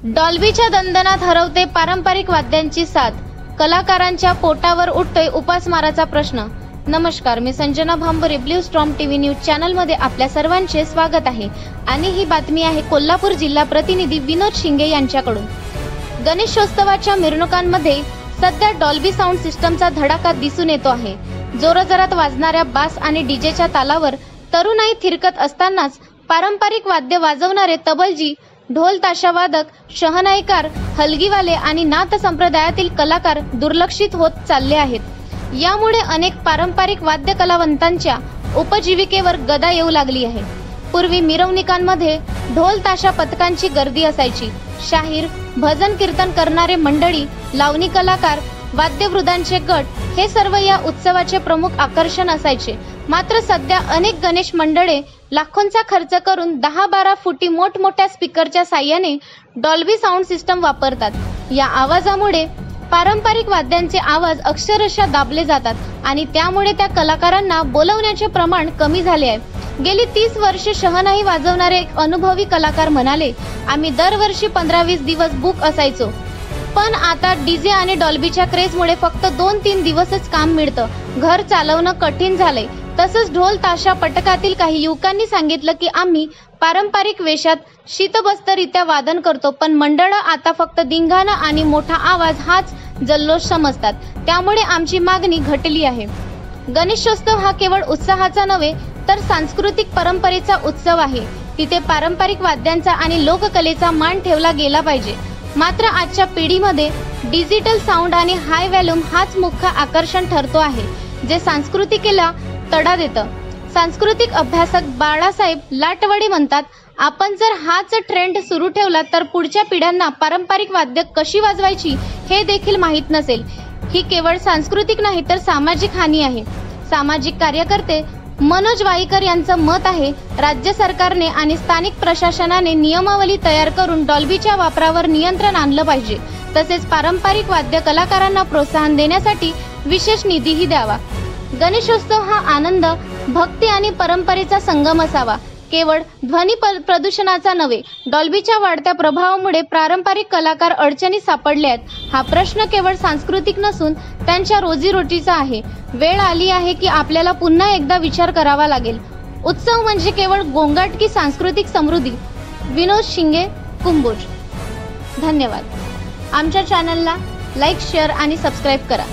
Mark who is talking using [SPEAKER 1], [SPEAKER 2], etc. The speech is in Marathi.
[SPEAKER 1] डॉल्बीच्या दणदणात हरवते पारंपरिक वाद्यांची साथ, कलाकारांच्या पोटावर उठतोय उपासमाराचा प्रश्न। नमस्कार, मी Sanjana Bhambare, blue storm TV news channel मध्ये आपल्या सर्वांचे स्वागत आहे आणि ही बातमी आहे कोल्हापूर जिल्हा प्रतिनिधी विनोद शिंगे यांच्याकडून। गणेशोत्सवाच्या मिरवणुकांमध्ये सध्या डॉल्बी साऊंड सिस्टमचा धडाका दिसून येतो आहे। जोरजोरात वाजणाऱ्या बास आणि डीजेच्या तालावर तरुणाई थिरकत असतानाच पारंपरिक वाद्य वाजवणारे तबलजी, ढोल ताशावादक, शहनाईकार, हलगीवाले आणि नाथ संप्रदायातील कलाकार दुर्लक्षित होत चालले आहेत। यामुळे अनेक पारंपरिक वाद्य कलावंतांच्या उपजीविकेवर गदा येऊ लागली आहे। पूर्वी मिरवणुकांमध्ये ढोल ताशा पथकांची गर्दी असायची। शाहीर, भजन कीर्तन करणारे मंडळी, लावणी कलाकार, वाद्यवृंदांचे गट हे सर्व या उत्सवाचे प्रमुख आकर्षण असायचे। मात्र सध्या अनेक गणेश मंडळे लाखोंचा खर्च करून 10-12 फुटी मोठमोठ्या स्पीकरच्या साह्याने डॉल्बी साऊंड सिस्टम वापरतात। या आवाजामुळे पारंपरिक वाद्यांचे आवाज अक्षरशः दाबले जातात आणि त्यामुळे त्या कलाकारांना बोलवण्याचे प्रमाण कमी झाले आहे। गेली 30 वर्षे शहनाई वाजवणारे एक अनुभवी कलाकार म्हणाले, आम्ही दरवर्षी 15-20 दिवस बुक असायचो, पण आता डीजे आणि डॉल्बीच्या क्रेजमुळे फक्त 2-3 दिवसच काम मिळतं। घर चालवणं कठीण झालंय। तसंच ढोल ताशा पथकातील काही युवकांनी सांगितलं की आम्ही पारंपरिक वेशात शीतबस्तरित्या वादन करतो, पण मंडळं आता फक्त धिंगाणा आणि मोठा आवाज हाच जल्लोष समजतात, त्यामुळे आमची मागणी घटली आहे। गणेशोत्सव हा केवळ उत्साहाचा नव्हे तर सांस्कृतिक परंपरेचा उत्सव आहे। तिथे पारंपरिक वाद्यांचा आणि लोककलेचा मान ठेवला गेला पाहिजे। मात्र आजच्या पिढीमध्ये डिजिटल साऊंड आणि हाय व्हॉल्यूम हाच मुख्य आकर्षण ठरतो आहे, जे संस्कृतीला तडा देतं। सांस्कृतिक अभ्यासक बाळासाहेब लाटवडे म्हणतात, आपण जर हाच ट्रेंड सुरू ठेवला तर पुढच्या पिढ्यांना पारंपरिक वाद्य कशी वाजवायची हे देखील माहीत नसेल। ही केवळ सांस्कृतिक नाही तर सामाजिक हानी आहे। सामाजिक कार्यकर्ते मनोज वाईकर यांचं मत आहे, राज्य सरकारने आणि स्थानिक प्रशासनाने नियमावली तयार करून डॉल्बीच्या वापरावर नियंत्रण आणलं पाहिजे। तसेच पारंपरिक वाद्य कलाकारांना प्रोत्साहन देण्यासाठी विशेष निधीही द्यावा। गणेशोत्सव हा आनंद, भक्ती आणि परंपरेचा संगम असावा, केवळ ध्वनी प्रदूषणाचा नव्हे। डॉल्बीच्या वाढत्या प्रभावामुळे पारंपरिक कलाकार अडचणीत सापडले आहेत। हा प्रश्न केवळ सांस्कृतिक नसून त्यांच्या रोजीरोटीचा आहे। वेळ आली आहे की आपल्याला पुन्हा एकदा विचार करावा लागेल। उत्सव म्हणजे केवळ गोंगाट की सांस्कृतिक समृद्धी। विनोद शिंगे, कुंभोज। धन्यवाद। आमच्या चॅनलला लाईक, शेअर आणि सबस्क्राईब करा।